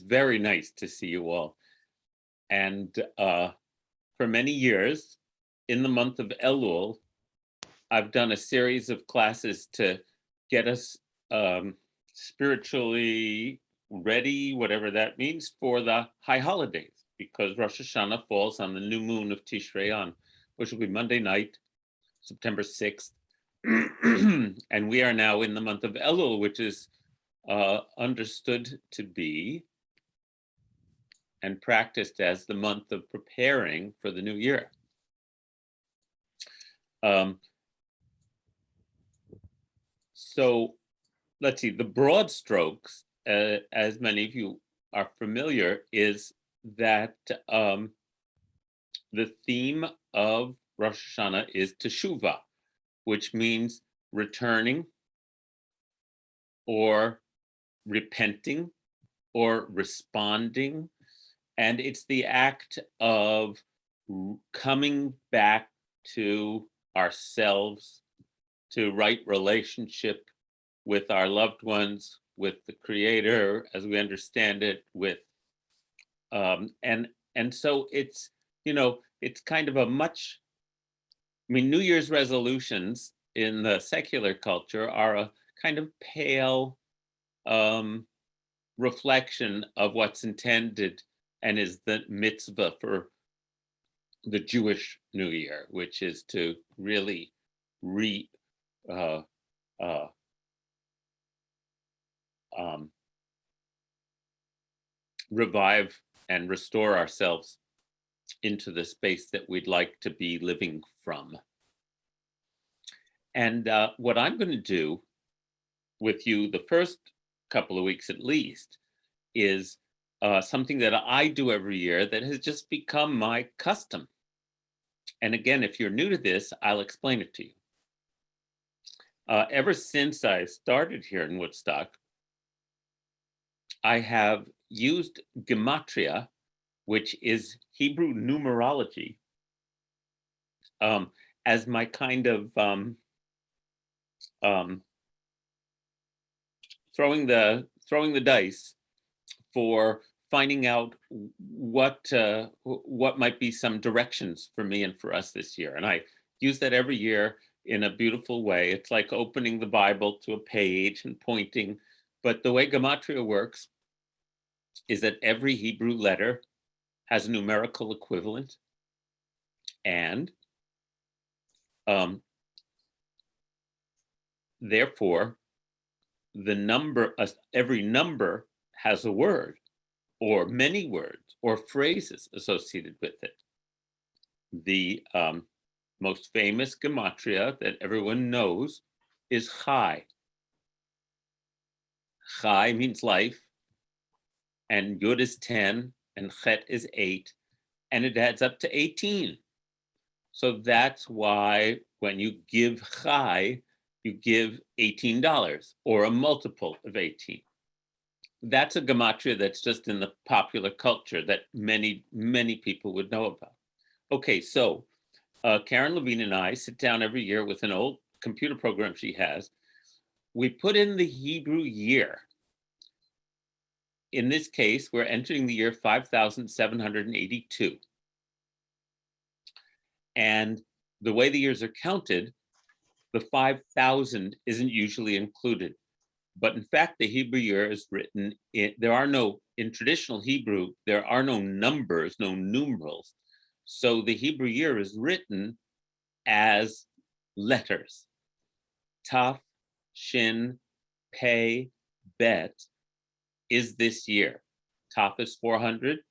very nice to see you all. And for many years, in the month of Elul, I've done a series of classes to get us spiritually ready, whatever that means, for the high holidays, because Rosh Hashanah falls on the new moon of Tishrei, which will be Monday night, September 6th. And we are now in the month of Elul, which is understood to be and practiced as the month of preparing for the new year. So let's see, the broad strokes, as many of you are familiar, is that the theme of Rosh Hashanah is Teshuva, which means returning or repenting or responding. And it's the act of coming back to ourselves, to right relationship with our loved ones, with the Creator, as we understand it, with and so it's, you know, it's kind of a much, I mean, New Year's resolutions in the secular culture are a kind of pale reflection of what's intended and is the mitzvah for the Jewish New Year, which is to really revive and restore ourselves into the space that we'd like to be living from. And what I'm going to do with you the first couple of weeks at least is something that I do every year that has just become my custom. And again, if you're new to this, I'll explain it to you. Ever since I started here in Woodstock, I have used gematria, which is Hebrew numerology, as my kind of throwing the dice for finding out what might be some directions for me and for us this year. And I use that every year in a beautiful way. It's like opening the Bible to a page and pointing. But the way gematria works is that every Hebrew letter has a numerical equivalent, and therefore the number, every number has a word or many words or phrases associated with it. The most famous gematria that everyone knows is Chai. Chai means life, and Yud is 10, and Chet is 8, and it adds up to 18. So that's why when you give Chai, you give $18 or a multiple of 18. That's a gematria that's just in the popular culture that many, many people would know about. Okay, so Karen Levine and I sit down every year with an old computer program she has. We put in the Hebrew year. In this case, we're entering the year 5,782. And the way the years are counted, the 5,000 isn't usually included. But in fact, the Hebrew year is written in, in traditional Hebrew, there are no numbers, no numerals. So the Hebrew year is written as letters. Taf, Shin, Pei, Bet is this year. Taf is 400,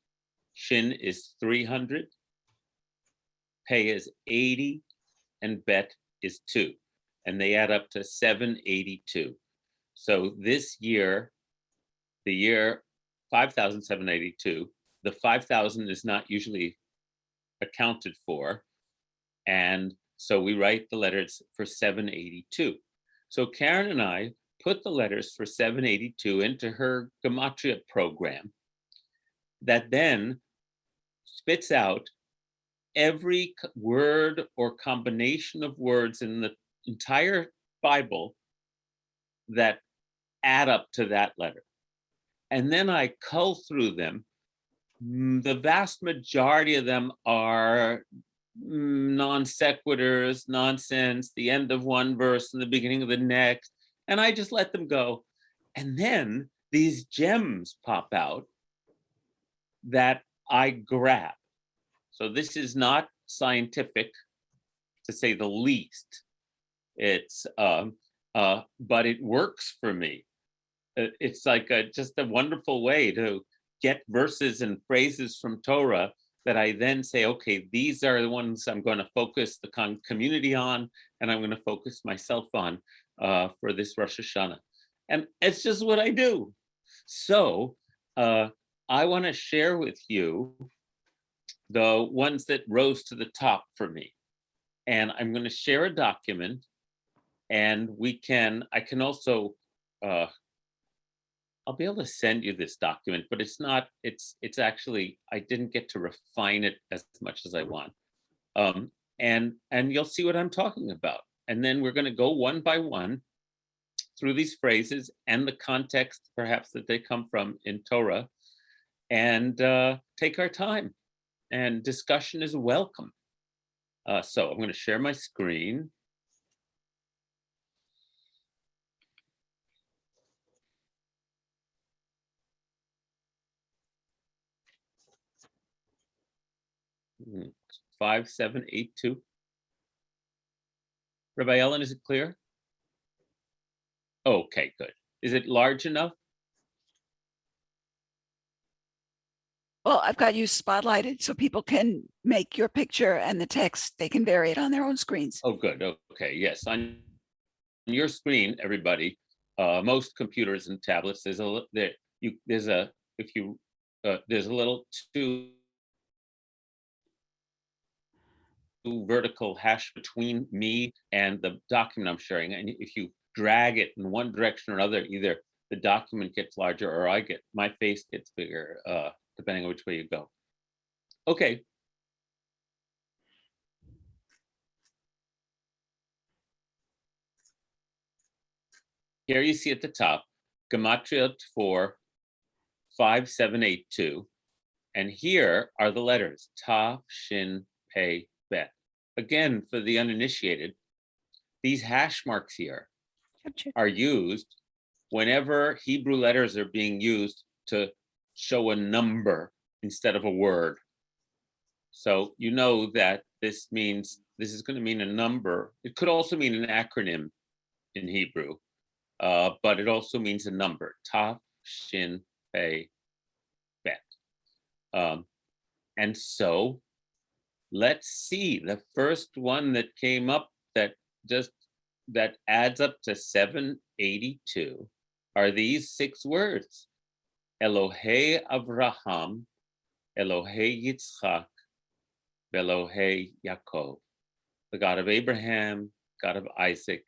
Shin is 300, Pei is 80, and Bet is 2. And they add up to 782. So this year, the year 5,782, the 5,000 is not usually accounted for. And so we write the letters for 782. So Karen and I put the letters for 782 into her gematria program that then spits out every word or combination of words in the entire Bible that add up to that letter. and then I cull through them. The vast majority of them are non sequiturs, nonsense, the end of one verse and the beginning of the next, and I just let them go. And then these gems pop out that I grab. So this is not scientific, to say the least. It's but it works for me. It's like just a wonderful way to get verses and phrases from Torah that I then say, okay, these are the ones I'm going to focus the community on, and I'm going to focus myself on for this Rosh Hashanah. And it's just what I do. So I want to share with you the ones that rose to the top for me. And I'm going to share a document, and I can also, I'll be able to send you this document, but it's actually, I didn't get to refine it as much as I want. And you'll see what I'm talking about. And then we're going to go one by one through these phrases and the context, perhaps, that they come from in Torah, and take our time. And discussion is welcome. So I'm going to share my screen. Hmm. 5782. Rabbi Ellen, is it clear? Okay, good. Is it large enough? Well, I've got you spotlighted so people can make your picture and the text. They can vary it on their own screens. Oh, good. Okay, yes. On your screen, everybody, most computers and tablets, there's a little two vertical hash between me and the document I'm sharing. And if you drag it in one direction or another, either the document gets larger or my face gets bigger, depending on which way you go. Okay. Here you see at the top, gematria for 5782. And here are the letters, Ta, Shin, Pei, Bet. Again, for the uninitiated, these hash marks here are used whenever Hebrew letters are being used to show a number instead of a word. So you know that this is going to mean a number. It could also mean an acronym in Hebrew, but it also means a number, Ta, Shin, Pei, Bet. And so let's see, the first one that came up that adds up to 782 are these 6 words: Elohei Avraham, Elohei Yitzchak, Elohei Yaakov, the God of Abraham, God of Isaac,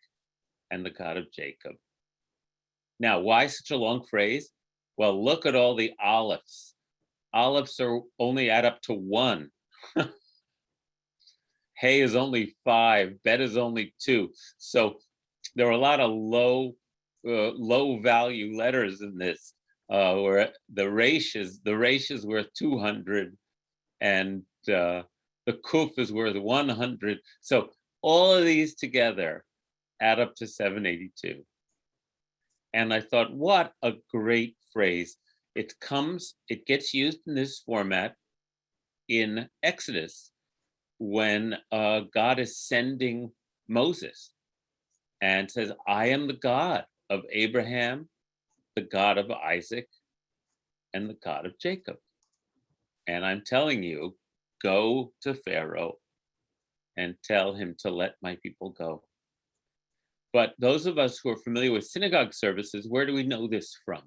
and the God of Jacob. Now, why such a long phrase? Well, look at all the alepphs. Alepphs only add up to 1. Hey is only 5, Bet is only 2. So there are a lot of low value letters in this, where the Rosh is worth 200, and the Kuf is worth 100. So all of these together add up to 782. And I thought, what a great phrase. It gets used in this format in Exodus, when God is sending Moses and says, I am the God of Abraham, the God of Isaac, and the God of Jacob. And I'm telling you, go to Pharaoh and tell him to let my people go. But those of us who are familiar with synagogue services, where do we know this from?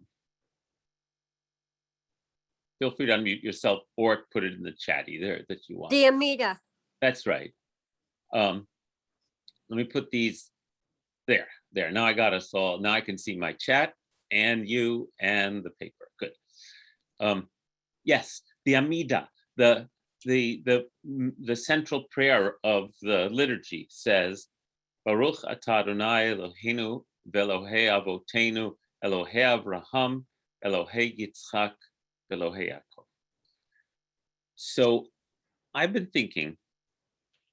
Feel free to unmute yourself or put it in the chat, either that you want. The Amida. That's right. Let me put these there. Now I got us all. Now I can see my chat and you and the paper. Good. Yes, the Amida, the central prayer of the liturgy says, Baruch atah Adonai Eloheinu ve'Elohei Avotenu Elohei Avraham Elohei Yitzchak, Elohei Yaakov. So I've been thinking,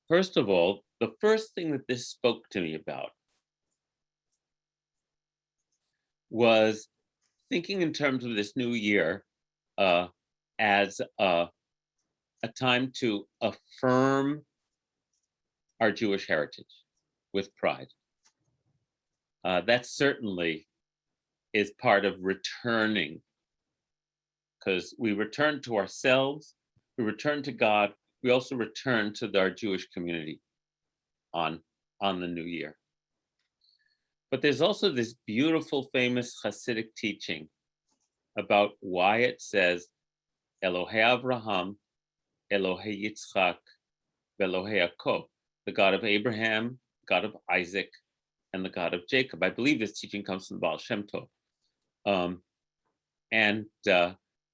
first of all, the first thing that this spoke to me about was thinking in terms of this new year as a time to affirm our Jewish heritage with pride. That certainly is part of returning, because we return to ourselves, we return to God, we also return to our Jewish community on the new year. But there's also this beautiful, famous Hasidic teaching about why it says Elohei Abraham, Elohei Yitzchak, Elohei Yaakov, the God of Abraham, God of Isaac, and the God of Jacob. I believe this teaching comes from the Baal Shem Tov.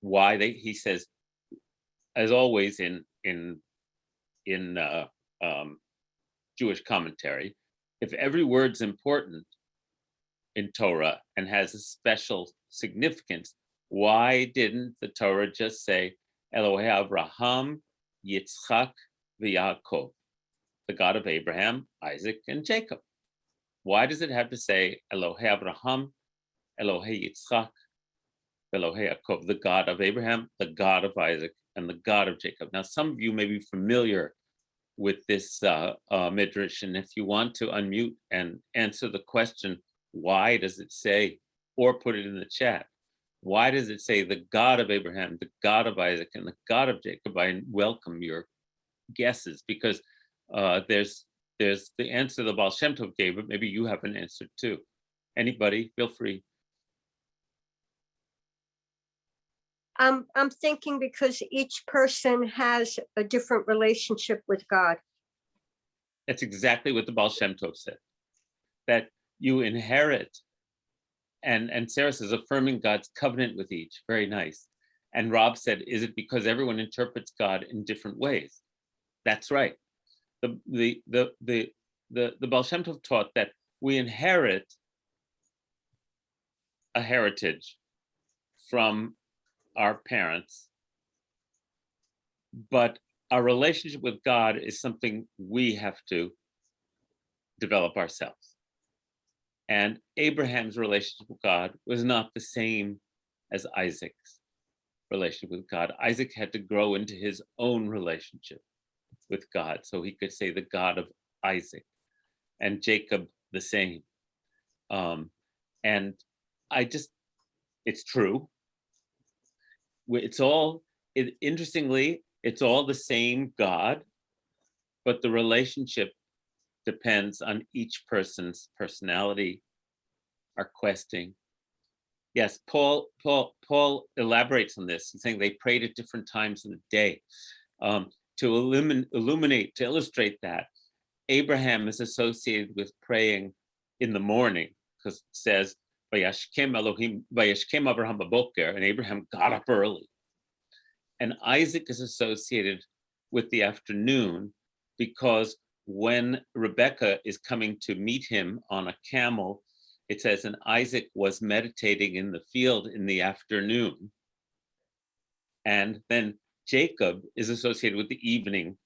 Why he says, as always in Jewish commentary, if every word's important in Torah and has a special significance, why didn't the Torah just say Elohei Abraham, Yitzchak, v'Yaakov, the God of Abraham, Isaac, and Jacob? Why does it have to say Elohei Abraham, Elohei Yitzchak, Elohei Yaakov, the God of Abraham, the God of Isaac, and the God of Jacob? Now, some of you may be familiar with this midrash, and if you want to unmute and answer the question, why does it say, or put it in the chat, why does it say the God of Abraham, the God of Isaac, and the God of Jacob? I welcome your guesses, because there's the answer the Baal Shem Tov gave, but maybe you have an answer too. Anybody, feel free. I'm thinking because each person has a different relationship with God. That's exactly what the Baal Shem Tov said, that you inherit, and Sarah says affirming God's covenant with each. Very nice. And Rob said, is it because everyone interprets God in different ways? That's right. The Baal Shem Tov taught that we inherit a heritage from our parents, but our relationship with God is something we have to develop ourselves. And Abraham's relationship with God was not the same as Isaac's relationship with God. Isaac had to grow into his own relationship with God, so he could say the God of Isaac, and Jacob the same. And it's true. Interestingly, it's all the same God, but the relationship depends on each person's personality, our questing. Yes, Paul elaborates on this, saying they prayed at different times in the day. To illuminate, to illustrate that, Abraham is associated with praying in the morning, because it says, Vayashkem Abraham baboker, and Abraham got up early. And Isaac is associated with the afternoon, because when Rebecca is coming to meet him on a camel, it says, and Isaac was meditating in the field in the afternoon. And then Jacob is associated with the evening,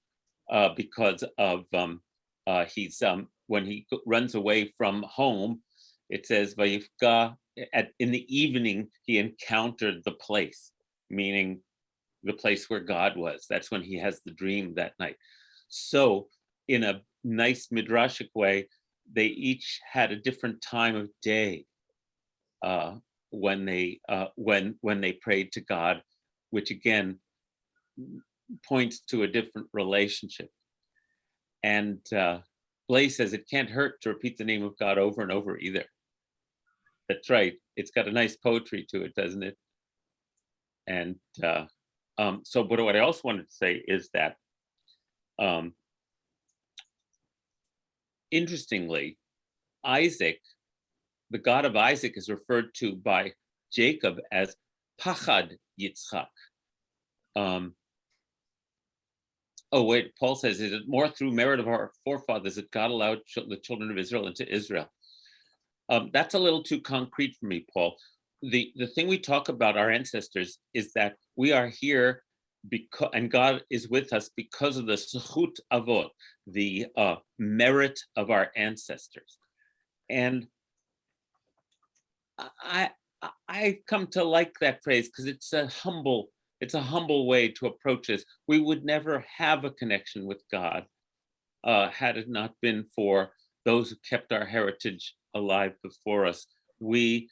because of when he runs away from home, it says Vayifka, in the evening he encountered the place, meaning the place where God was. That's when he has the dream that night. So in a nice midrashic way, they each had a different time of day when they prayed to God, which again points to a different relationship. And Blaise says it can't hurt to repeat the name of God over and over either. That's right. It's got a nice poetry to it, doesn't it? And but what I also wanted to say is that, interestingly, Isaac, the God of Isaac, is referred to by Jacob as Pachad Yitzchak. Paul says, is it more through merit of our forefathers that God allowed the children of Israel into Israel? That's a little too concrete for me, Paul. the thing we talk about our ancestors is that we are here because, and God is with us because of the zechut avot, the merit of our ancestors. And I come to like that phrase because it's a humble way to approach this. We would never have a connection with God had it not been for those who kept our heritage alive before us. We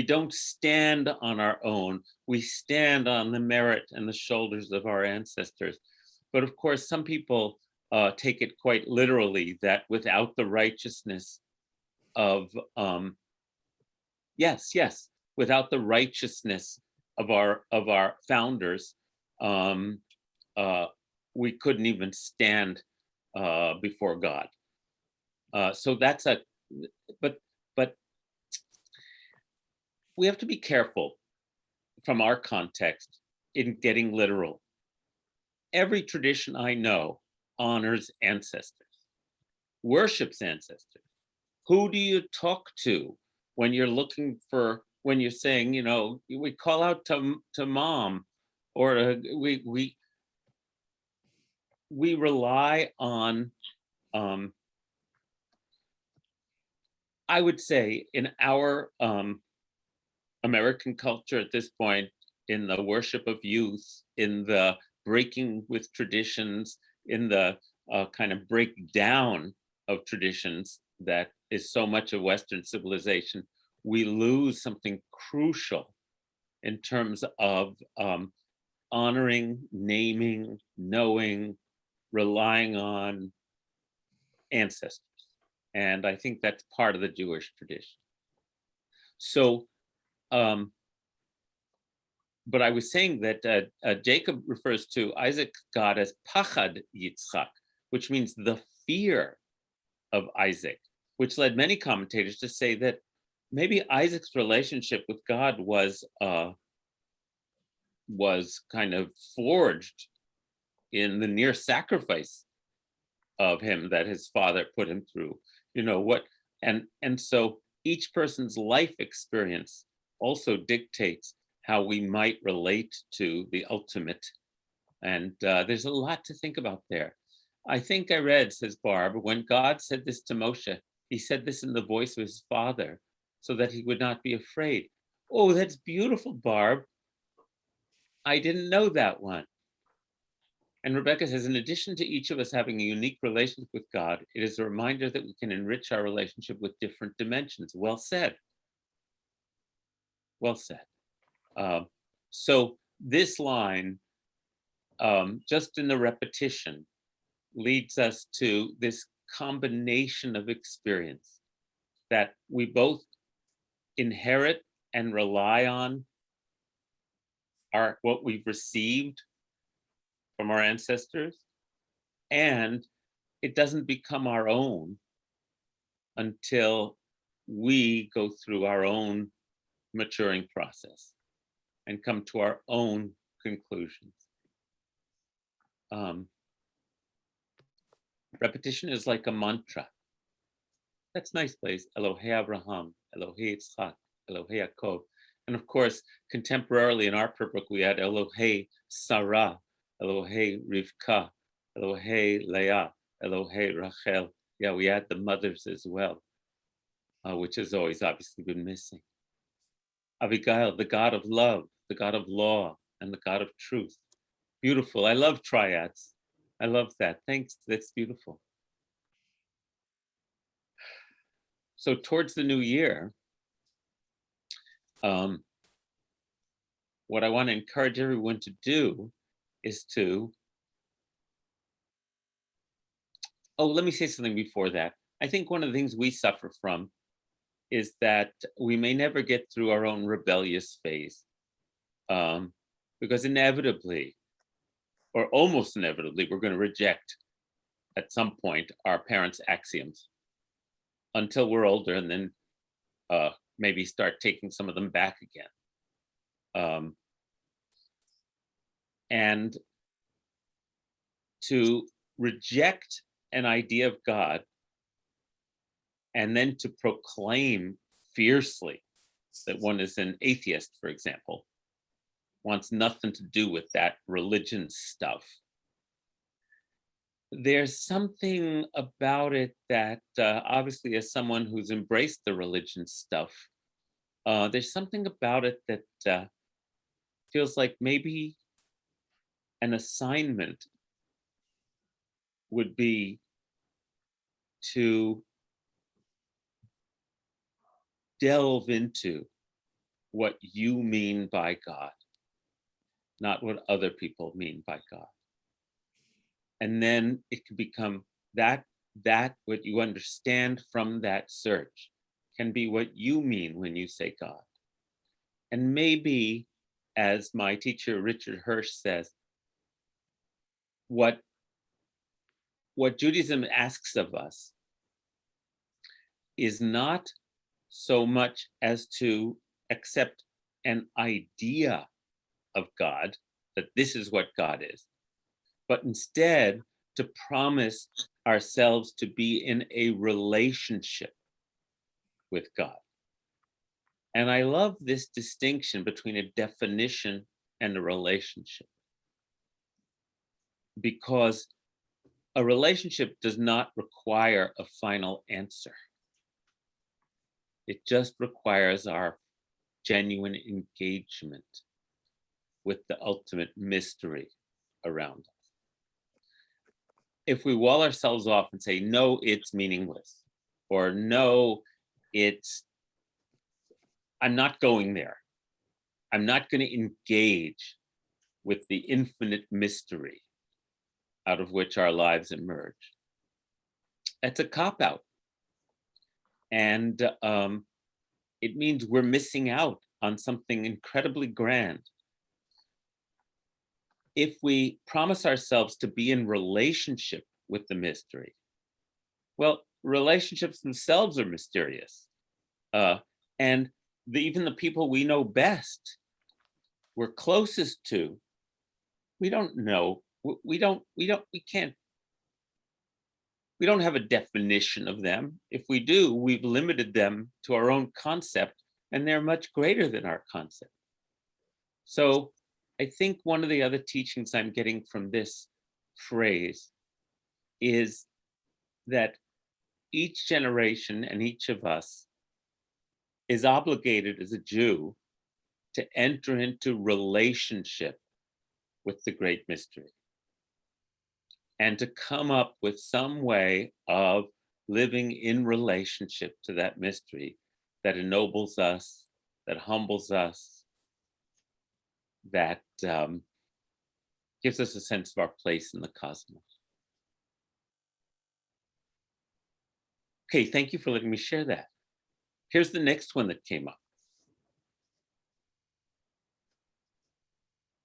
don't stand on our own. We stand on the merit and the shoulders of our ancestors. But of course, some people take it quite literally that without the righteousness of, without the righteousness of our founders, we couldn't even stand before God. So that's but we have to be careful from our context in getting literal. Every tradition I know honors ancestors, worships ancestors. Who do you talk to when you're when you're saying, we call out to mom, or we rely on, I would say in our American culture at this point, in the worship of youth, in the breaking with traditions, in the kind of breakdown of traditions that is so much of Western civilization, we lose something crucial in terms of honoring, naming, knowing, relying on ancestors. And I think that's part of the Jewish tradition. So, but I was saying that Jacob refers to Isaac's God as Pachad Yitzchak, which means the fear of Isaac, which led many commentators to say that maybe Isaac's relationship with God was kind of forged in the near sacrifice of him that his father put him through. And so each person's life experience also dictates how we might relate to the ultimate. And there's a lot to think about there. I think I read, says Barb, when God said this to Moshe, he said this in the voice of his father so that he would not be afraid. Oh, that's beautiful, Barb. I didn't know that one. And Rebecca says, in addition to each of us having a unique relationship with God, it is a reminder that we can enrich our relationship with different dimensions. Well said. Well said. So this line, just in the repetition, leads us to this combination of experience that we both inherit and rely on what we've received from our ancestors, and it doesn't become our own until we go through our own maturing process and come to our own conclusions. Repetition is like a mantra. That's nice place. Elohei Abraham, Elohei Yitzchak, Elohei Yaakov. And of course, contemporarily in our prayer book, we had Elohei Sarah, Elohei Rivka, Elohei Leah, Elohei Rachel. Yeah, we add the mothers as well, which has always obviously been missing. Abigail, the God of love, the God of law, and the God of truth. Beautiful. I love triads. I love that. Thanks. That's beautiful. So towards the new year, what I want to encourage everyone to do is to, let me say something before that. I think one of the things we suffer from is that we may never get through our own rebellious phase, because inevitably, or almost inevitably, we're going to reject at some point our parents' axioms until we're older, and then maybe start taking some of them back again. And to reject an idea of God and then to proclaim fiercely that one is an atheist, for example, wants nothing to do with that religion stuff. There's something about it that obviously, as someone who's embraced the religion stuff, there's something about it that feels like maybe an assignment would be to delve into what you mean by God, not what other people mean by God. And then it can become that what you understand from that search can be what you mean when you say God. And maybe, as my teacher Richard Hirsch says, what Judaism asks of us is not so much as to accept an idea of God, that this is what God is, but instead to promise ourselves to be in a relationship with God. And I love this distinction between a definition and a relationship, because a relationship does not require a final answer. It just requires our genuine engagement with the ultimate mystery around us. If we wall ourselves off and say, no, it's meaningless, or no, I'm not going there. I'm not going to engage with the infinite mystery out of which our lives emerge. That's a cop-out. And it means we're missing out on something incredibly grand. If we promise ourselves to be in relationship with the mystery, well, relationships themselves are mysterious. And even the people we know best, we're closest to, we don't know, we don't have a definition of them. If we do, we've limited them to our own concept, and they're much greater than our concept. So I think one of the other teachings I'm getting from this phrase is that each generation and each of us is obligated as a Jew to enter into relationship with the great mystery, and to come up with some way of living in relationship to that mystery that ennobles us, that humbles us, that gives us a sense of our place in the cosmos. Okay, thank you for letting me share that. Here's the next one that came up.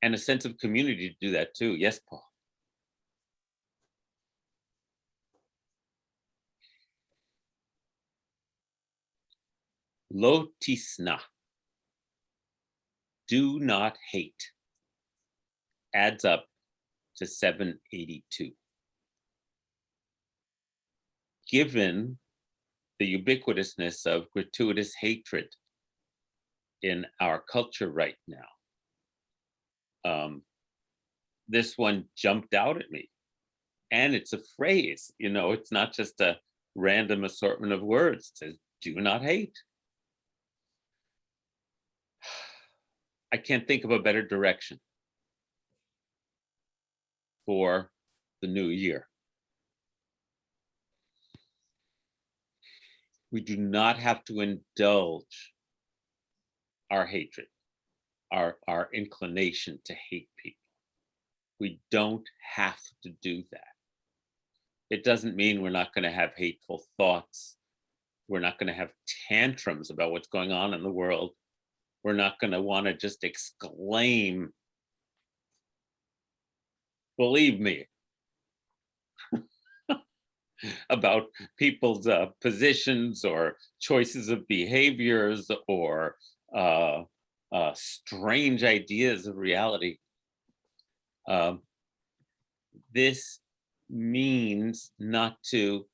And a sense of community to do that too. Yes, Paul. Lo tisna, do not hate, adds up to 782. Given the ubiquitousness of gratuitous hatred in our culture right now, this one jumped out at me. And it's a phrase, it's not just a random assortment of words. It says, do not hate. I can't think of a better direction for the new year. We do not have to indulge our hatred, our inclination to hate people. We don't have to do that. It doesn't mean we're not going to have hateful thoughts. We're not going to have tantrums about what's going on in the world. We're not going to want to just exclaim, believe me, about people's positions or choices of behaviors or strange ideas of reality. This means not to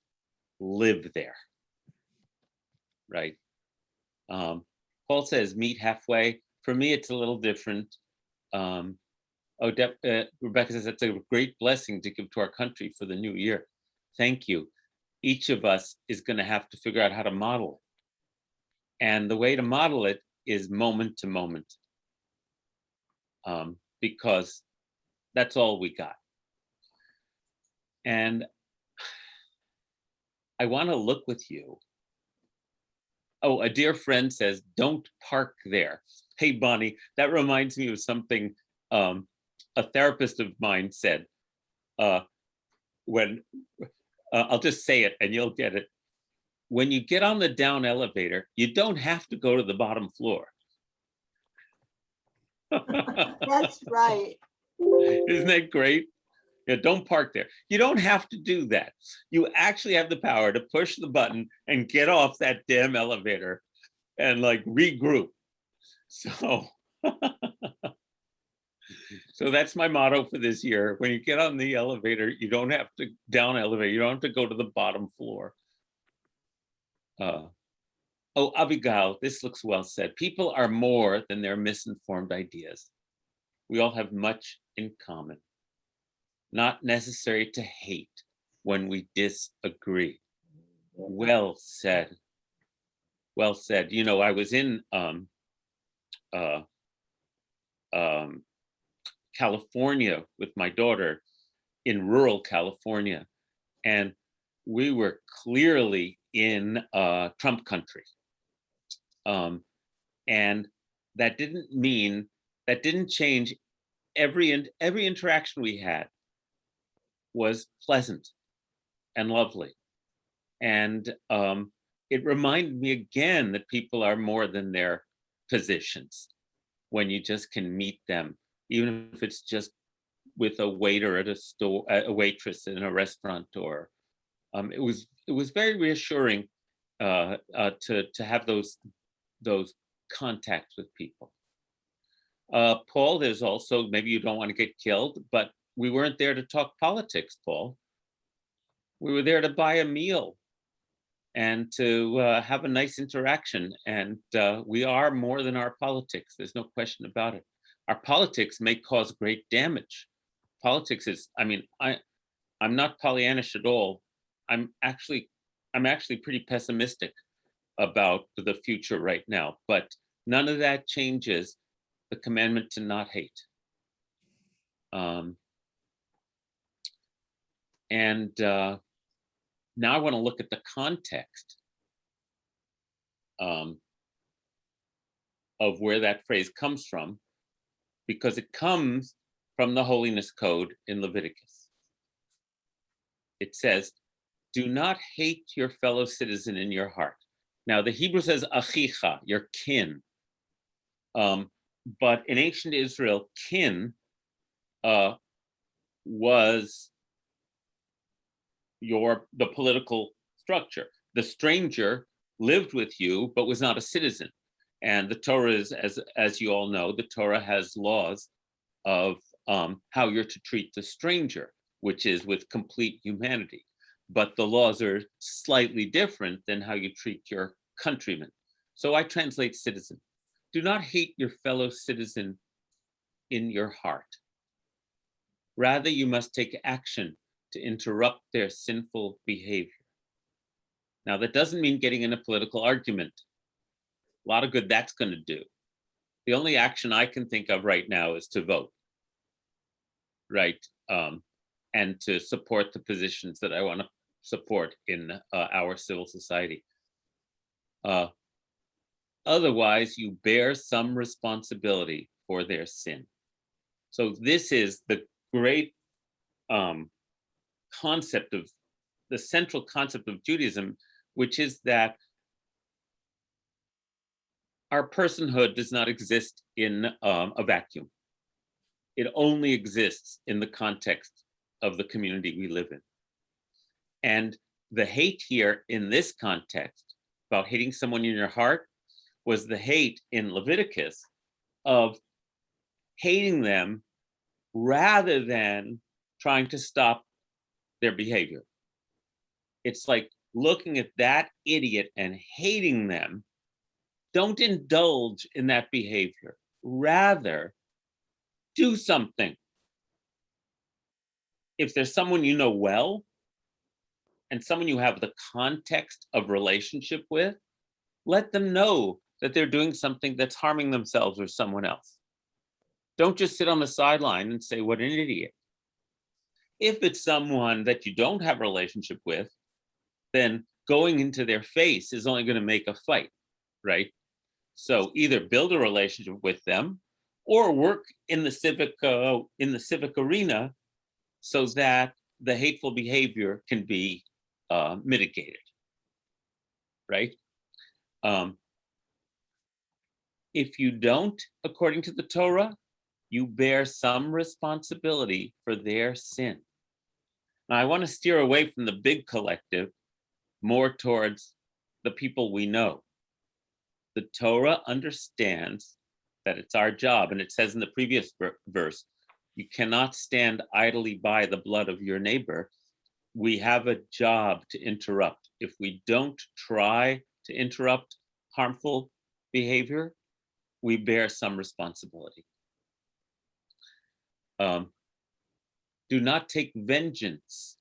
live there, right? Paul says meet halfway. For me, it's a little different. Rebecca says that's a great blessing to give to our country for the new year. Thank you. Each of us is going to have to figure out how to model it. And the way to model it is moment to moment, because that's all we got. And I want to look with you. Oh, a dear friend says, don't park there. Hey, Bonnie, that reminds me of something a therapist of mine said. When I'll just say it and you'll get it. When you get on the down elevator, you don't have to go to the bottom floor. That's right. Isn't that great? Yeah, don't park there. You don't have to do that. You actually have the power to push the button and get off that damn elevator and like regroup. So, so that's my motto for this year. When you get on the elevator, you don't have to down elevator. You don't have to go to the bottom floor. Oh, Abigail, this looks well said. People are more than their misinformed ideas. We all have much in common. Not necessary to hate when we disagree. Well said. Well said. You know, I was in California with my daughter, in rural California, and we were clearly in Trump country. And that didn't change. Every interaction we had was pleasant and lovely. And it reminded me again that people are more than their positions when you just can meet them, even if it's just with a waiter at a store, a waitress in a restaurant, or it was very reassuring to have those contacts with people. Paul, there's also, maybe you don't want to get killed, but we weren't there to talk politics, Paul. We were there to buy a meal and to have a nice interaction. And we are more than our politics. There's no question about it. Our politics may cause great damage. Politics is, I mean, I'm not Pollyannish at all. I'm actually pretty pessimistic about the future right now, but none of that changes the commandment to not hate. Now I want to look at the context of where that phrase comes from, because it comes from the Holiness Code in Leviticus. It says, do not hate your fellow citizen in your heart. Now the Hebrew says achicha, your kin. But in ancient Israel, kin was the political structure. The stranger lived with you, but was not a citizen. And the Torah is, as you all know, the Torah has laws of how you're to treat the stranger, which is with complete humanity. But the laws are slightly different than how you treat your countrymen. So I translate citizen. Do not hate your fellow citizen in your heart. Rather, you must take action to interrupt their sinful behavior. Now, that doesn't mean getting in a political argument. A lot of good that's going to do. The only action I can think of right now is to vote, right? And to support the positions that I want to support in our civil society. Otherwise, you bear some responsibility for their sin. So this is the great concept of the central concept of Judaism, which is that our personhood does not exist in a vacuum. It only exists in the context of the community we live in. And the hate here in this context about hating someone in your heart was the hate in Leviticus of hating them rather than trying to stop their behavior. It's like looking at that idiot and hating them Don't indulge in that behavior. Rather, do something. If there's someone you know well and someone you have the context of relationship with, let them know that they're doing something that's harming themselves or someone else. Don't just sit on the sideline and say, what an idiot. If it's someone that you don't have a relationship with, then going into their face is only going to make a fight, right? So either build a relationship with them or work in the civic arena so that the hateful behavior can be mitigated, right? If you don't, according to the Torah, you bear some responsibility for their sin. Now, I want to steer away from the big collective, more towards the people we know. The Torah understands that it's our job, and it says in the previous verse, you cannot stand idly by the blood of your neighbor. We have a job to interrupt. If we don't try to interrupt harmful behavior, we bear some responsibility. Do not take vengeance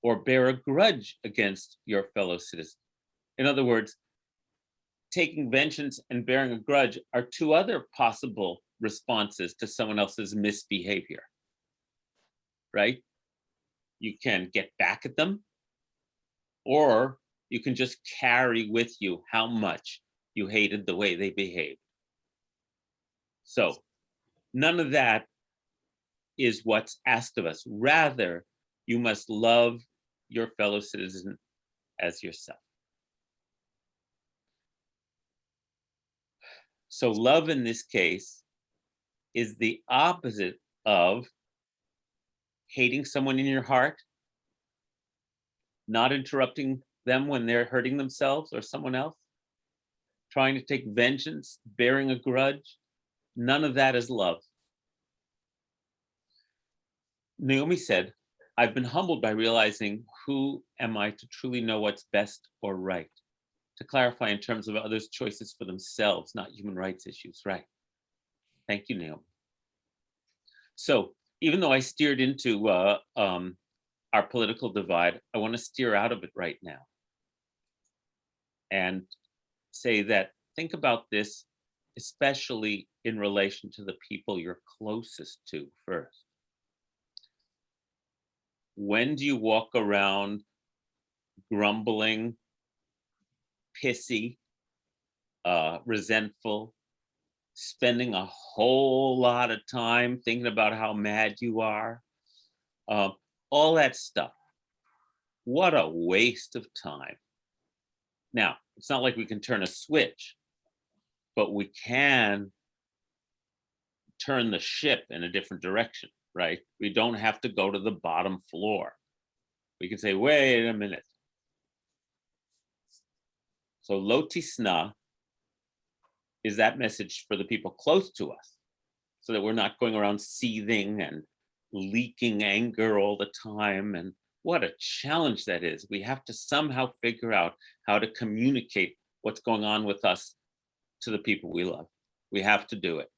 or bear a grudge against your fellow citizen. In other words, taking vengeance and bearing a grudge are two other possible responses to someone else's misbehavior, right? You can get back at them, or you can just carry with you how much you hated the way they behaved. So none of that is what's asked of us. Rather, you must love your fellow citizen as yourself. So love in this case is the opposite of hating someone in your heart, not interrupting them when they're hurting themselves or someone else, trying to take vengeance, bearing a grudge. None of that is love. Naomi said, I've been humbled by realizing who am I to truly know what's best or right. To clarify in terms of others' choices for themselves, not human rights issues, right? Thank you, Naomi. So even though I steered into our political divide, I want to steer out of it right now and say that think about this, especially in relation to the people you're closest to first. When do you walk around grumbling, pissy, resentful, spending a whole lot of time thinking about how mad you are, all that stuff? What a waste of time. Now, it's not like we can turn a switch, but we can turn the ship in a different direction, right? We don't have to go to the bottom floor. We can say, wait a minute. So lo tisna is that message for the people close to us, so that we're not going around seething and leaking anger all the time. And what a challenge that is. We have to somehow figure out how to communicate what's going on with us to the people we love. We have to do it,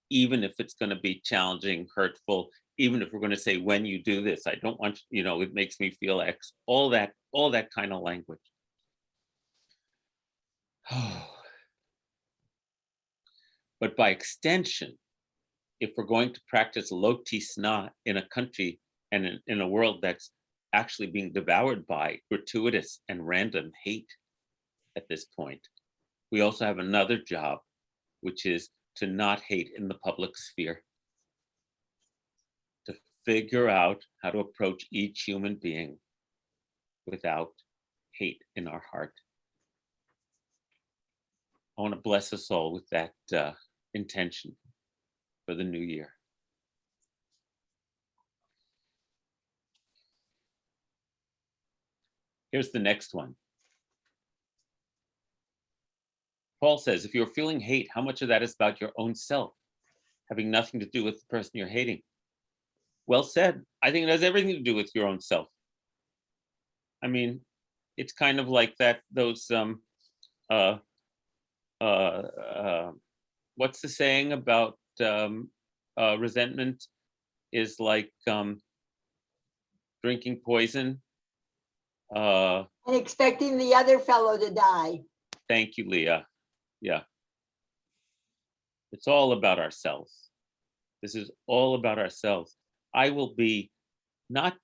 even if it's going to be challenging, hurtful, even if we're going to say, when you do this, I don't want, it makes me feel X, all that kind of language. But by extension, if we're going to practice lo tisna in a country and in a world that's actually being devoured by gratuitous and random hate at this point, we also have another job, which is to not hate in the public sphere, to figure out how to approach each human being without hate in our heart. I want to bless us all with that intention for the new year. Here's the next one. Paul says, if you're feeling hate, how much of that is about your own self, having nothing to do with the person you're hating? Well said. I think it has everything to do with your own self. I mean, it's kind of like those what's the saying about resentment is like drinking poison. And expecting the other fellow to die. Thank you, Leah. Yeah. It's all about ourselves. This is all about ourselves. I will be not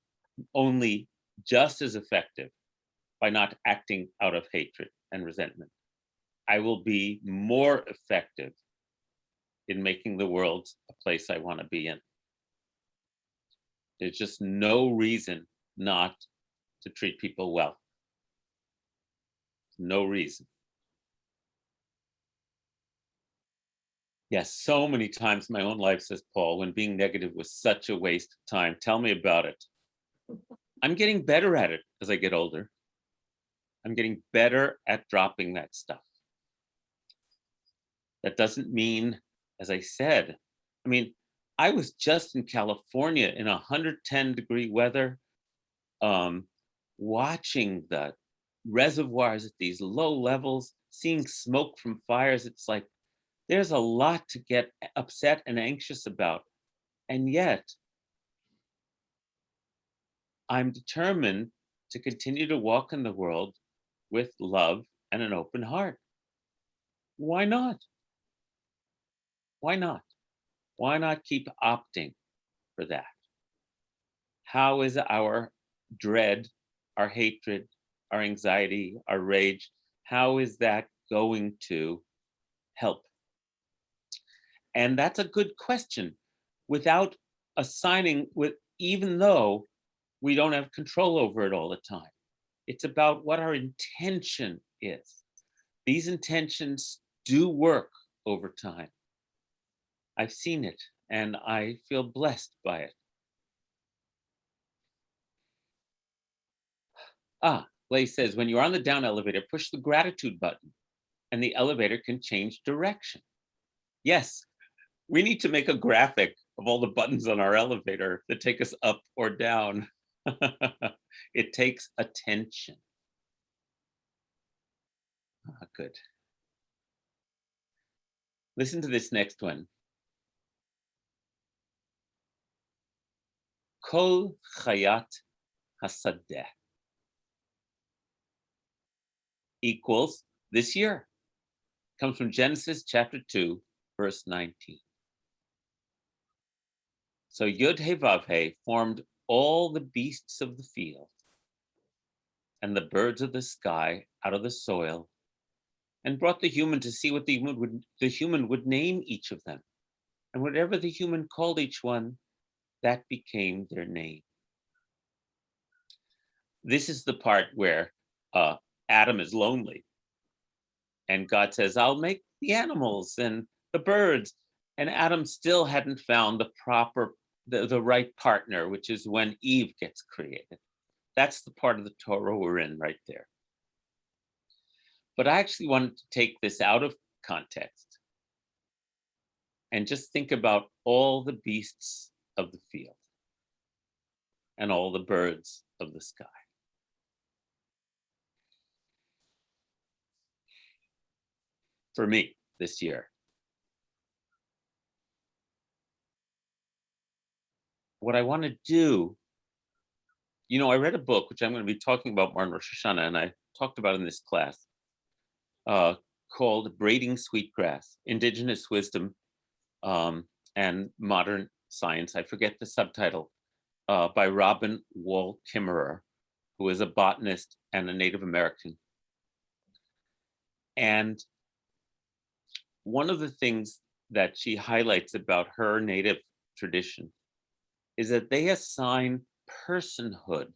only just as effective by not acting out of hatred and resentment, I will be more effective in making the world a place I want to be in. There's just no reason not to treat people well. No reason. Yes, so many times in my own life, says Paul, when being negative was such a waste of time. Tell me about it. I'm getting better at it as I get older. I'm getting better at dropping that stuff. That doesn't mean, as I said, I mean, I was just in California in 110-degree weather, watching the reservoirs at these low levels, seeing smoke from fires. It's like, there's a lot to get upset and anxious about. And yet, I'm determined to continue to walk in the world with love and an open heart. Why not? Why not? Why not keep opting for that? How is our dread, our hatred, our anxiety, our rage, how is that going to help? And that's a good question, without assigning, even though we don't have control over it all the time. It's about what our intention is. These intentions do work over time. I've seen it and I feel blessed by it. Lay says, when you're on the down elevator, push the gratitude button and the elevator can change direction. Yes, we need to make a graphic of all the buttons on our elevator that take us up or down. It takes attention. Good. Listen to this next one. Kol chayat hasadeh equals this year. Comes from Genesis chapter 2, verse 19. So Yud He Vav He formed all the beasts of the field and the birds of the sky out of the soil, and brought the human to see what the human would name each of them. And whatever the human called each one, that became their name. This is the part where Adam is lonely. And God says, I'll make the animals and the birds. And Adam still hadn't found the right partner, which is when Eve gets created. That's the part of the Torah we're in right there. But I actually wanted to take this out of context and just think about all the beasts of the field and all the birds of the sky. For me this year, what I want to do, I read a book, which I'm going to be talking about more in Rosh Hashanah, and I talked about in this class, called Braiding Sweetgrass, Indigenous Wisdom and Modern Science. I forget the subtitle, by Robin Wall Kimmerer, who is a botanist and a Native American. And one of the things that she highlights about her Native tradition is that they assign personhood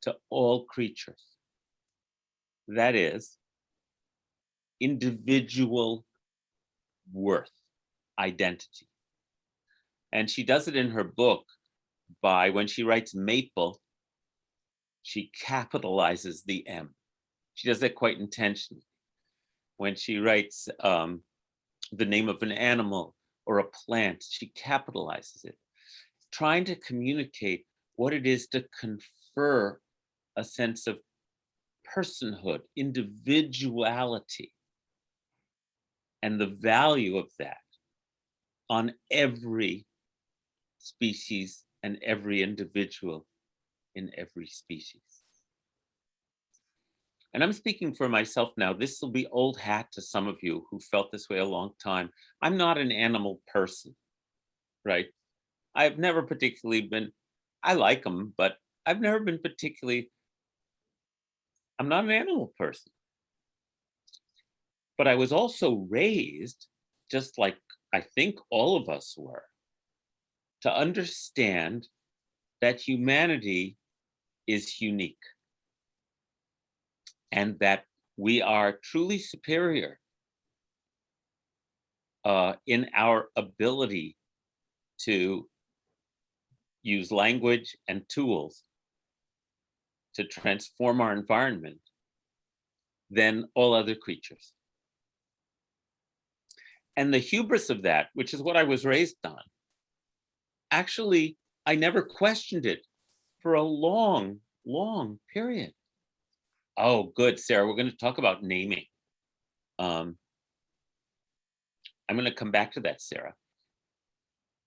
to all creatures. That is, individual worth, identity. And she does it in her book by, when she writes maple, she capitalizes the M. She does that quite intentionally. When she writes the name of an animal or a plant, she capitalizes it, trying to communicate what it is to confer a sense of personhood, individuality and the value of that on every species and every individual in every species. And I'm speaking for myself now. This will be old hat to some of you who felt this way a long time. I'm not an animal person, right? I've never particularly been, I like them, but I've never been particularly, I'm not an animal person. But I was also raised, just like I think all of us were, to understand that humanity is unique and that we are truly superior in our ability to use language and tools to transform our environment than all other creatures. And the hubris of that, which is what I was raised on, actually, I never questioned it for a long, long period. Oh, good, Sarah, we're going to talk about naming. I'm going to come back to that, Sarah.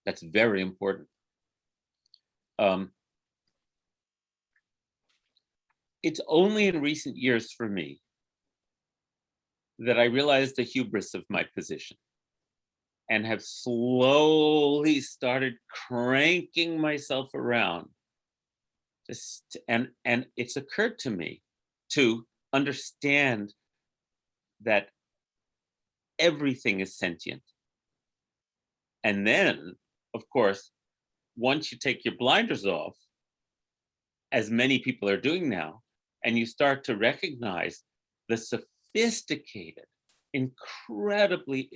That's very important. It's only in recent years for me that I realized the hubris of my position and have slowly started cranking myself around. And it's occurred to me to understand that everything is sentient. And then, of course, once you take your blinders off, as many people are doing now, and you start to recognize the sophisticated, incredibly,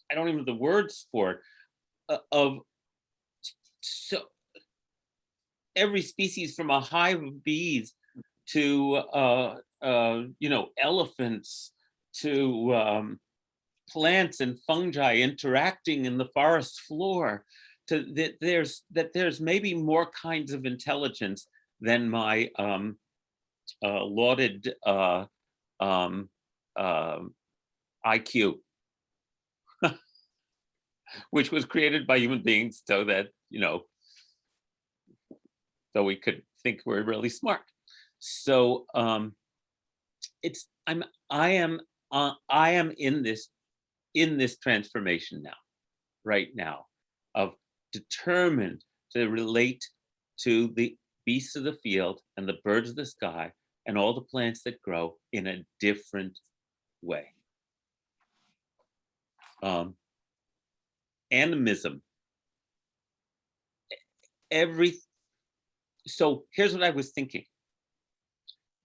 I don't even have the words for it, of so every species from a hive of bees to elephants to plants and fungi interacting in the forest floor, to that there's maybe more kinds of intelligence than my lauded IQ, which was created by human beings so that, so we could think we're really smart. So I am in this transformation now, right now, of determined to relate to the beasts of the field and the birds of the sky and all the plants that grow in a different way. Animism. So here's what I was thinking.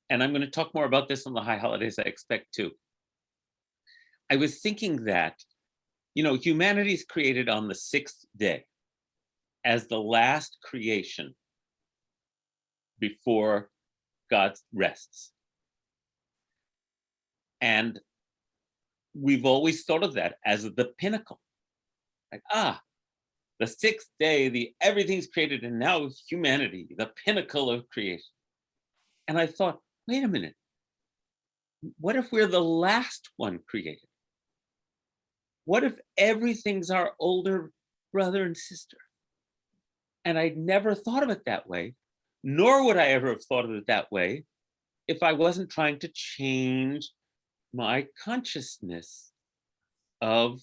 And I'm going to talk more about this on the high holidays, I expect too. I was thinking that, humanity is created on the 6th day as the last creation before God rests. And we've always thought of that as the pinnacle. Like, the 6th day, everything's created, and now humanity, the pinnacle of creation. And I thought, wait a minute, what if we're the last one created? What if everything's our older brother and sister? And I'd never thought of it that way, nor would I ever have thought of it that way if I wasn't trying to change my consciousness of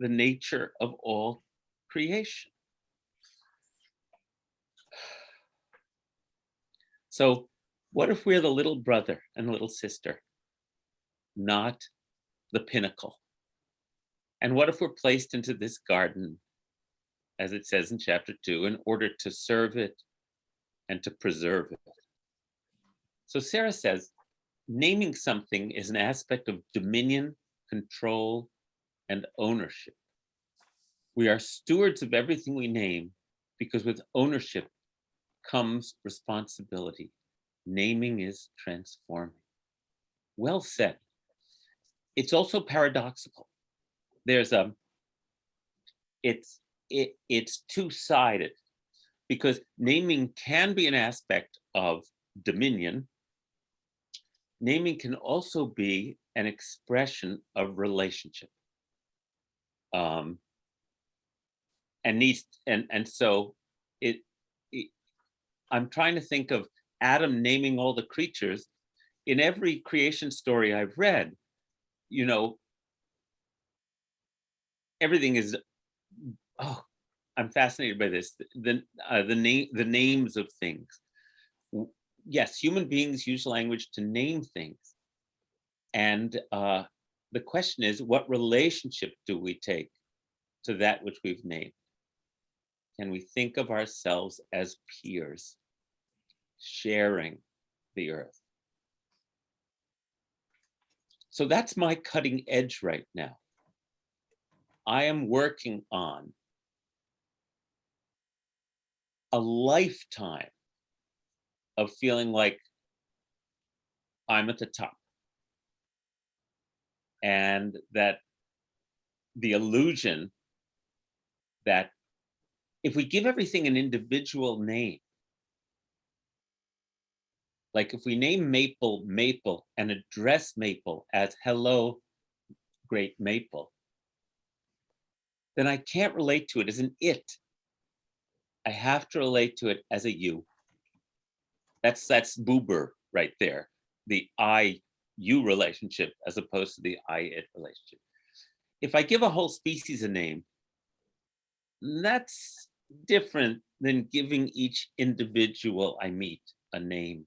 the nature of all creation. So what if we're the little brother and little sister, not the pinnacle? And what if we're placed into this garden, as it says in chapter 2, in order to serve it and to preserve it? So Sarah says, naming something is an aspect of dominion, control, and ownership. We are stewards of everything we name because with ownership comes responsibility. Naming is transforming. Well said. It's also paradoxical. There's it's two-sided, because naming can be an aspect of dominion. Naming can also be an expression of relationship. So I'm trying to think of Adam naming all the creatures. In every creation story I've read, everything is, I'm fascinated by this. The names of things. Yes, human beings use language to name things. And the question is, what relationship do we take to that which we've named? Can we think of ourselves as peers, sharing the earth? So that's my cutting edge right now. I am working on a lifetime of feeling like I'm at the top. And that the illusion that if we give everything an individual name, like if we name Maple, Maple, and address Maple as hello, great Maple, then I can't relate to it as an it. I have to relate to it as a you. That's Buber right there, the I-you relationship as opposed to the I-it relationship. If I give a whole species a name, that's different than giving each individual I meet a name.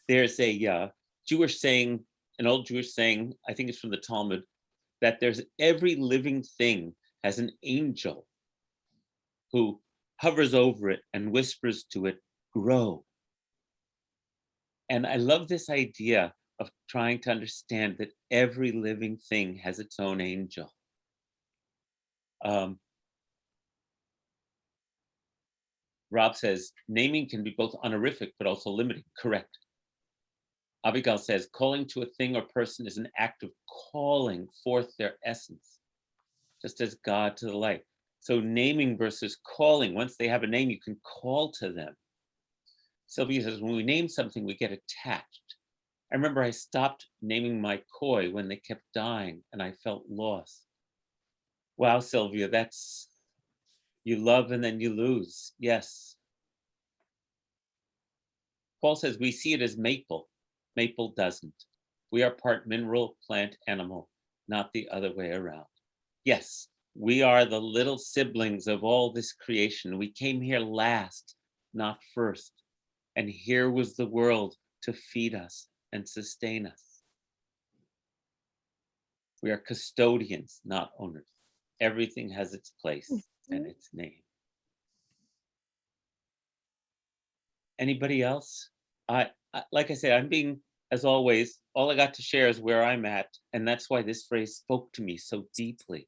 There's a Jewish saying, an old Jewish saying, I think it's from the Talmud, that there's every living thing has an angel who hovers over it and whispers to it, grow. And I love this idea of trying to understand that every living thing has its own angel. Rob says, naming can be both honorific but also limiting. Correct. Abigail says, calling to a thing or person is an act of calling forth their essence, just as God to the light. So naming versus calling, once they have a name, you can call to them. Sylvia says, when we name something, we get attached. I remember I stopped naming my koi when they kept dying and I felt lost. Wow, Sylvia, that's, you love and then you lose. Yes. Paul says, we see it as maple. Maple doesn't. We are part mineral, plant, animal, not the other way around. Yes, we are the little siblings of all this creation. We came here last, not first. And here was the world to feed us and sustain us. We are custodians, not owners. Everything has its place and its name. Anybody else? Like I said, I'm being, as always, all I got to share is where I'm at. And that's why this phrase spoke to me so deeply.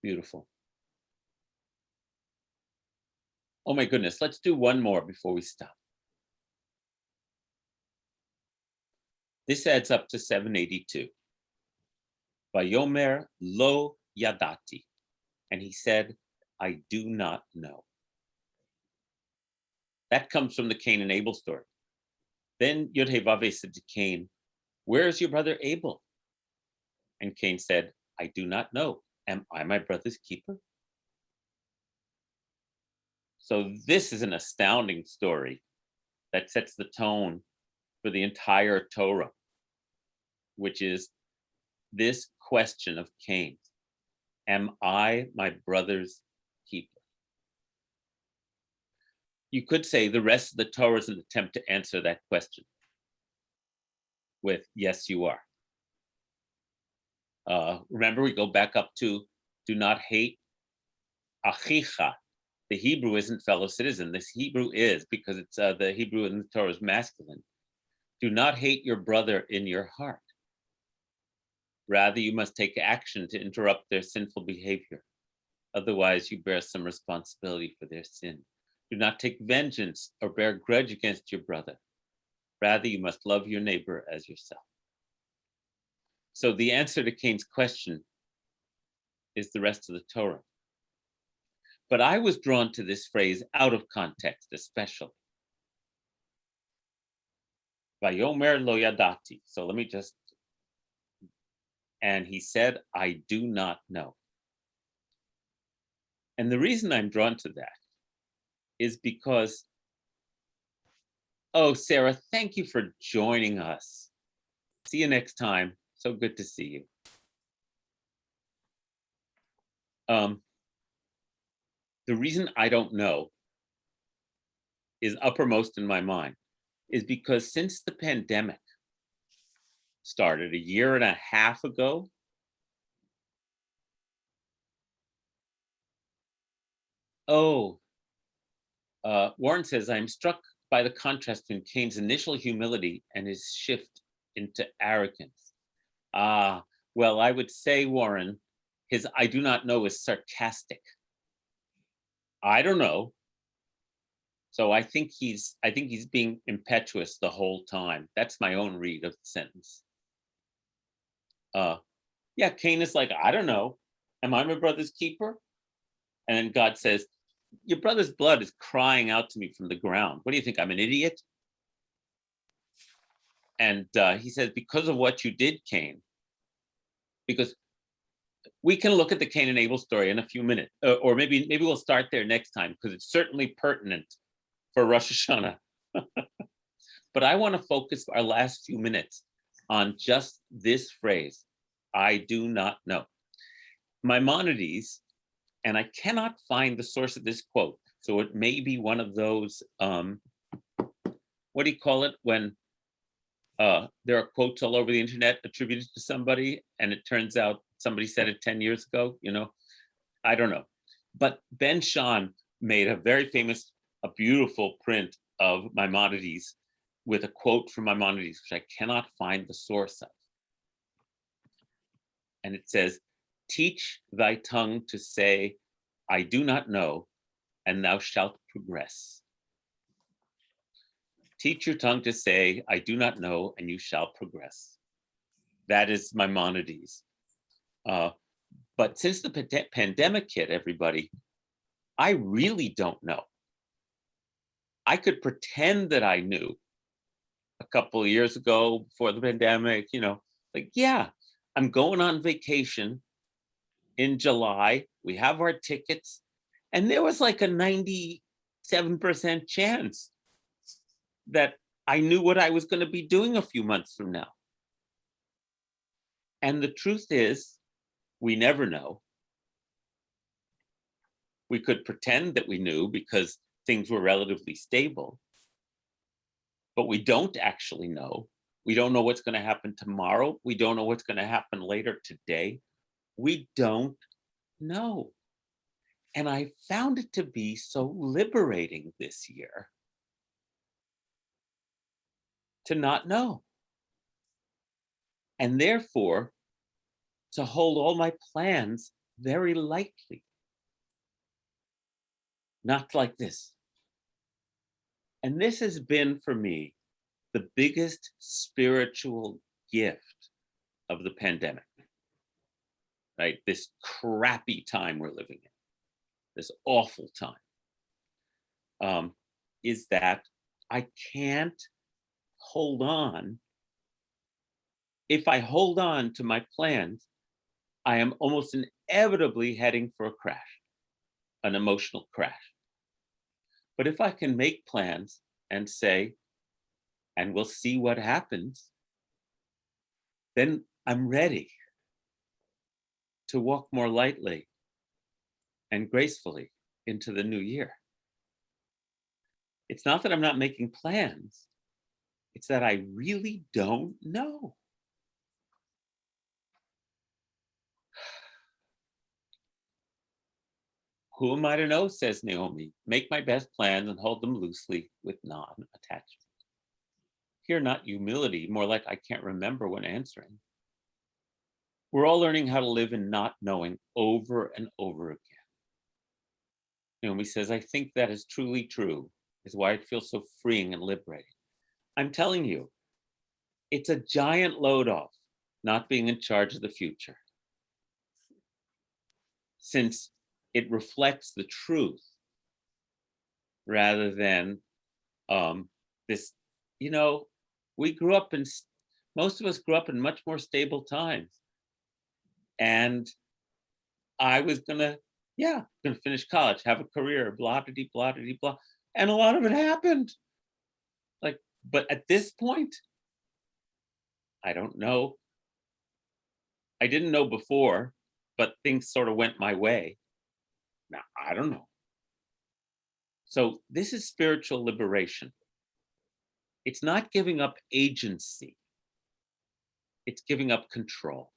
Beautiful. Oh my goodness, let's do one more before we stop. This adds up to 782. Vayomer lo yadati. And he said, I do not know. That comes from the Cain and Abel story. Then Yod-Heh-Vav said to Cain, where is your brother Abel? And Cain said, I do not know. Am I my brother's keeper? So this is an astounding story that sets the tone for the entire Torah, which is this question of Cain. Am I my brother's keeper? You could say the rest of the Torah is an attempt to answer that question with, yes, you are. Remember, we go back up to, do not hate achicha. The Hebrew isn't fellow citizen. This Hebrew is, because it's the Hebrew in the Torah is masculine. Do not hate your brother in your heart. Rather, you must take action to interrupt their sinful behavior. Otherwise, you bear some responsibility for their sin. Do not take vengeance or bear grudge against your brother. Rather, you must love your neighbor as yourself. So the answer to Cain's question is the rest of the Torah. But I was drawn to this phrase out of context, especially. Vayomer lo yadati. So let me just, and he said, I do not know. And the reason I'm drawn to that is because, oh, Sarah, thank you for joining us. See you next time. So good to see you. The reason I don't know is uppermost in my mind is because since the pandemic started a year and a half ago, Warren says, I'm struck by the contrast between Cain's initial humility and his shift into arrogance. Well, I would say, Warren, his I do not know is sarcastic. I don't know. So I think he's being impetuous the whole time. That's my own read of the sentence. Yeah, Cain is like, I don't know. Am I my brother's keeper? And then God says, your brother's blood is crying out to me from the ground. What do you think? I'm an idiot? And he says, because of what you did, Cain, because we can look at the Cain and Abel story in a few minutes, or maybe we'll start there next time, because it's certainly pertinent for Rosh Hashanah. But I want to focus our last few minutes on just this phrase, I do not know. Maimonides, and I cannot find the source of this quote, so it may be one of those, what do you call it, when there are quotes all over the internet attributed to somebody, and it turns out somebody said it 10 years ago, I don't know. But Ben Shahn made a very famous, a beautiful print of Maimonides with a quote from Maimonides, which I cannot find the source of. And it says, teach thy tongue to say, I do not know, and thou shalt progress. Teach your tongue to say, I do not know, and you shall progress. That is Maimonides. But since the pandemic hit, everybody, I really don't know. I could pretend that I knew a couple of years ago before the pandemic, like, yeah, I'm going on vacation in July. We have our tickets. And there was like a 97% chance that I knew what I was going to be doing a few months from now. And the truth is, we never know. We could pretend that we knew because things were relatively stable, but we don't actually know. We don't know what's going to happen tomorrow. We don't know what's going to happen later today. We don't know. And I found it to be so liberating this year to not know. And therefore, to hold all my plans very lightly. Not like this. And this has been for me the biggest spiritual gift of the pandemic, right? This crappy time we're living in, this awful time, is that I can't hold on. If I hold on to my plans, I am almost inevitably heading for a crash, an emotional crash. But if I can make plans and say, and we'll see what happens, then I'm ready to walk more lightly and gracefully into the new year. It's not that I'm not making plans, it's that I really don't know. Who am I to know, says Naomi? Make my best plans and hold them loosely with non-attachment. Here, not humility, more like I can't remember when answering. We're all learning how to live in not knowing over and over again. Naomi says, I think that is truly true, is why it feels so freeing and liberating. I'm telling you, it's a giant load off not being in charge of the future. Since it reflects the truth rather than this, we grew up in, most of us grew up in much more stable times. And I was gonna finish college, have a career, blah, blah, blah, blah, blah. And a lot of it happened. But at this point, I don't know. I didn't know before, but things sort of went my way. Now, I don't know. So this is spiritual liberation. It's not giving up agency. It's giving up control.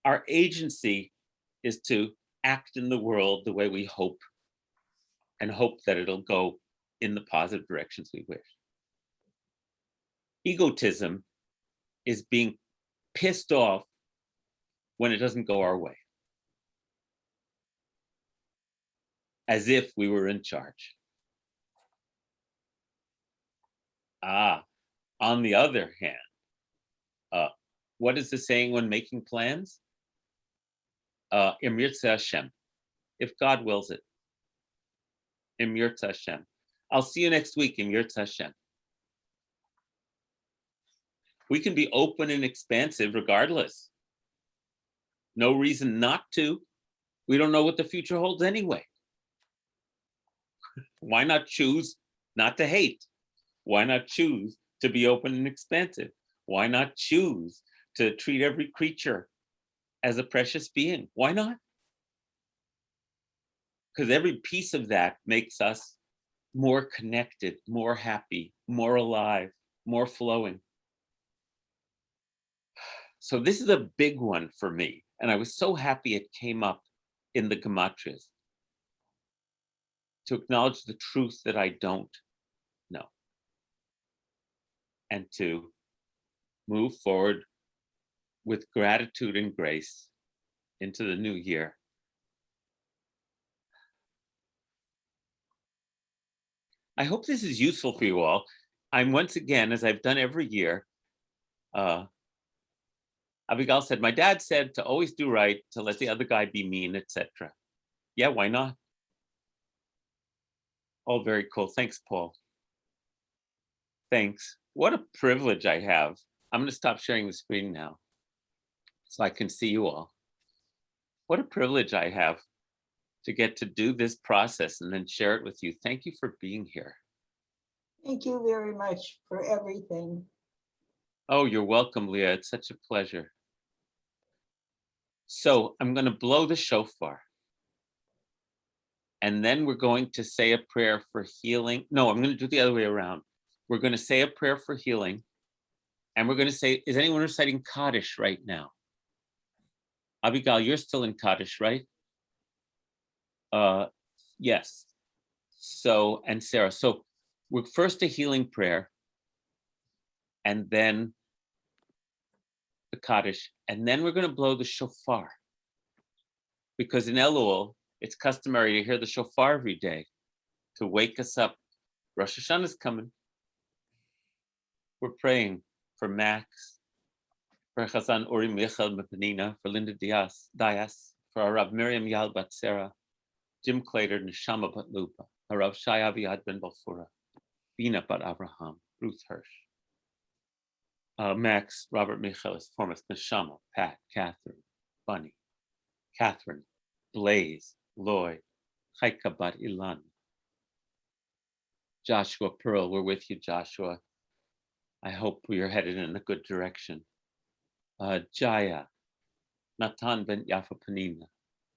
Our agency is to act in the world the way we hope, and hope that it'll go in the positive directions we wish. Egotism is being pissed off when it doesn't go our way, as if we were in charge. On the other hand, what is the saying when making plans? Im Yirtzeh Hashem, if God wills it. Im Yirtzeh Hashem. I'll see you next week, Im Yirtzeh Hashem. We can be open and expansive regardless. No reason not to. We don't know what the future holds anyway. Why not choose not to hate? Why not choose to be open and expansive? Why not choose to treat every creature as a precious being? Why not? Because every piece of that makes us more connected, more happy, more alive, more flowing. So this is a big one for me. And I was so happy it came up in the gematrias, to acknowledge the truth that I don't know, and to move forward with gratitude and grace into the new year. I hope this is useful for you all. I'm once again, as I've done every year, Abigail said, my dad said to always do right, to let the other guy be mean, etc. Yeah, why not? Oh, very cool. Thanks, Paul. Thanks. What a privilege I have. I'm going to stop sharing the screen now so I can see you all. What a privilege I have to get to do this process and then share it with you. Thank you for being here. Thank you very much for everything. Oh, you're welcome, Leah. It's such a pleasure. So I'm going to blow the shofar. And then we're going to say a prayer for healing. No, I'm going to do the other way around. We're going to say a prayer for healing. And we're going to say, is anyone reciting Kaddish right now? Abigail, you're still in Kaddish, right? Yes. So, and Sarah. So we're first a healing prayer, and then the Kaddish, and then we're going to blow the shofar. Because in Elul, it's customary to hear the shofar every day to wake us up. Rosh Hashanah is coming. We're praying for Max, for Chazan Uri Michal Mepanina, for Linda Diaz, for our Rav Miriam Yal Bat Sarah, Jim Kligler, Neshama Bat Lupa, our Rav Shai Aviad Ben Balfura, Bina Bat Abraham, Ruth Hirsch, Max, Robert Michaelis, Formas, Neshama, Pat, Catherine, Bunny, Catherine, Blaze, Lloyd, Chaika Bat Ilan, Joshua Pearl, we're with you, Joshua. I hope we are headed in a good direction. Jaya, Natan ben Yafa Panina,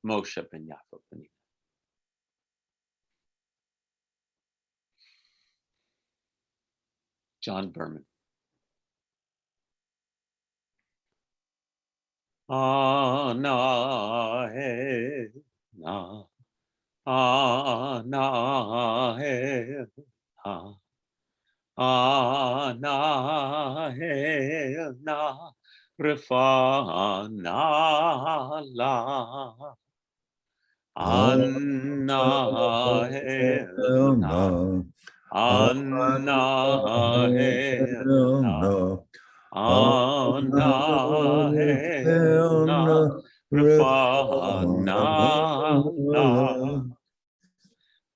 Moshe ben Yafa Panina. John Berman. Na he na na he na he na refana la anna he na anna he na Anna Rafana,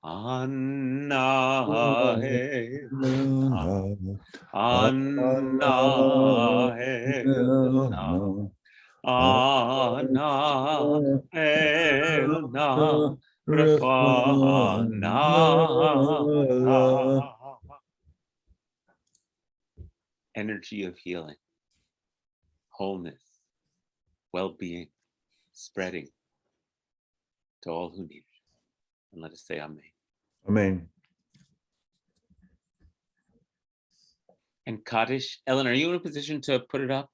Anahel, Anahel, Anahel, Rafana. Energy of healing, wholeness, well-being, spreading to all who need it. And let us say Amen. Amen. And Kaddish, Ellen, are you in a position to put it up?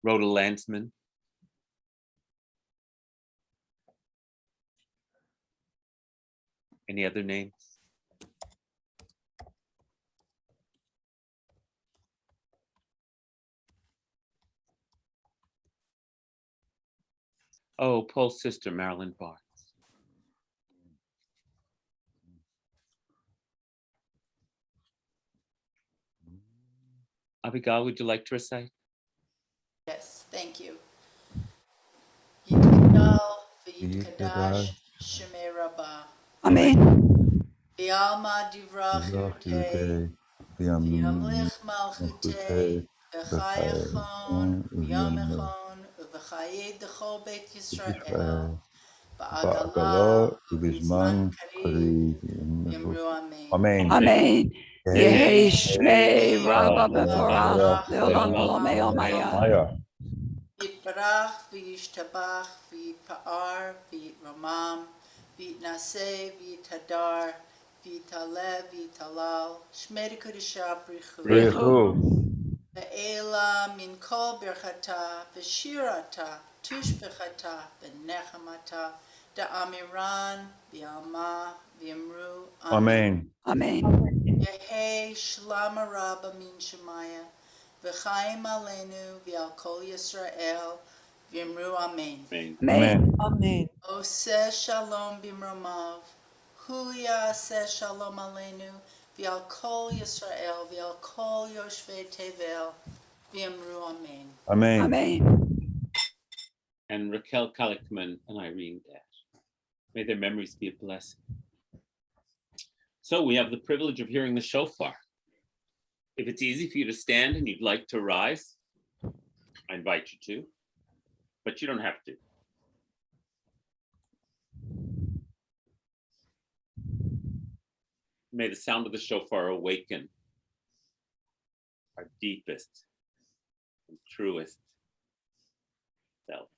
Rhoda Landsman. Any other names? Oh, Paul's sister, Marilyn Barnes. Abigail, would you like to recite? Yes, thank you. Yitkadal v'yitkadash shemei Rabba. Amen. V'yalma divrach yirtei v'yamlich malchutei v'chayachon v'yamechon v'chayei d'chol beit Yisrael ba'agala v'bizman karib v'yamru amen. Amen. Amen. Yehi Shmei Rabba Bevorach Leolam Leolam Olamei Omayah. Maya. Yitbarach v'yishtabach v'yitpa'ar v'yitramam v'yitnaseh v'yithadar v'yitaleh v'yitalal shmei kodesha brichu Brichu. ve'ela min kol birchata v'shirata tushbechata v'nechamata da'amiran v'yalma v'yamru Amen. Amen. Yehei shlama rabba min shemaya v'chaim aleinu v'al kol Yisrael v'yamru amen. Amen. Amen. Amen. Oseh shalom b'mromav hu yaseh shalom aleinu v'al kol Yisrael v'al kol yoshvei tevel v'yamru amen. Amen. Amen. And Raquel Kalikman and Irene Dash. May their memories be a blessing. So we have the privilege of hearing the shofar. If it's easy for you to stand and you'd like to rise, I invite you to, but you don't have to. May the sound of the shofar awaken our deepest and truest selves.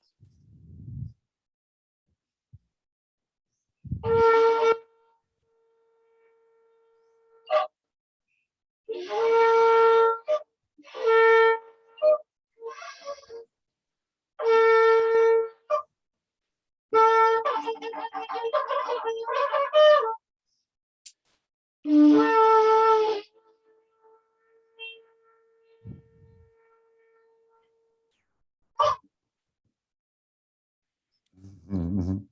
Mhm.